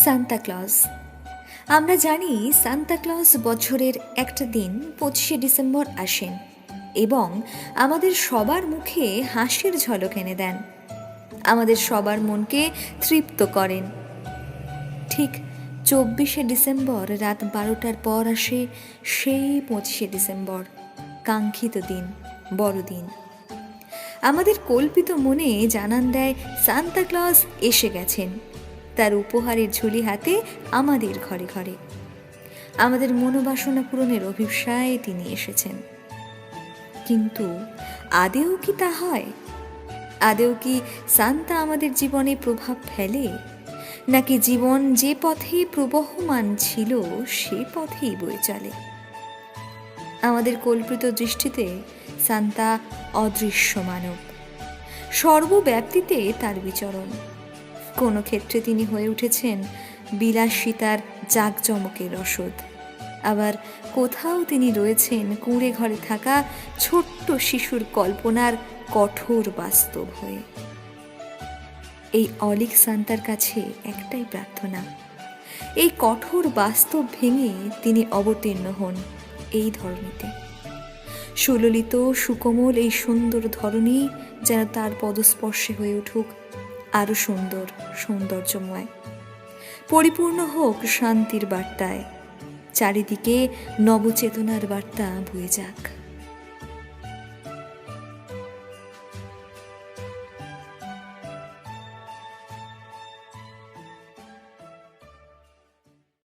Santa Claus. আমরা জানি Santa Claus বছরের একটা দিন 25শে ডিসেম্বর আসেন এবং আমাদের সবার মুখে হাসির ঝলক এনে দেন, আমাদের সবার মনকে তৃপ্ত করেন। ঠিক 24শে ডিসেম্বর রাত 12টার পর আসে সেই 25শে ডিসেম্বর, কাঙ্ক্ষিত দিন, বড়দিন। আমাদের কল্পিত মনে জানান দেয় সান্তা ক্লজ এসে গেছেন, তার উপহারের ঝুলি হাতে আমাদের ঘরে ঘরে। আমাদের মনোবাসনা পূরণের অভিপ্সায় তিনি এসেছেন। কিন্তু আদেও কি তা হয়? আদেও কি সান্তা আমাদের জীবনে প্রভাব ফেলে, নাকি জীবন যে পথে প্রবহমান ছিল সে পথেই বয়ে চলে? আমাদের কল্পিত দৃষ্টিতে সান্তা অদৃশ্য মানব, সর্বব্যাপ্তিতে তার বিচরণ। কোনো ক্ষেত্রে তিনি হয়ে উঠেছেন বিলাসিতার জাঁকজমকের রসদ, আবার কোথাও তিনি রয়েছেন কুঁড়ে ঘরে থাকা ছোট্ট শিশুর কল্পনার কঠোর বাস্তব হয়ে। এই অলিক সান্তার কাছে একটাই প্রার্থনা, এই কঠোর বাস্তব ভেঙে তিনি অবতীর্ণ হন এই ধরনীতে। সুললিত সুকোমল এই সুন্দর ধরনী যেন তার পদস্পর্শে হয়ে উঠুক আরো সুন্দর, সৌন্দর্যময়, পরিপূর্ণ হোক শান্তির বার্তায়, চারিদিকে নবচেতনার বার্তা বয়ে যাক।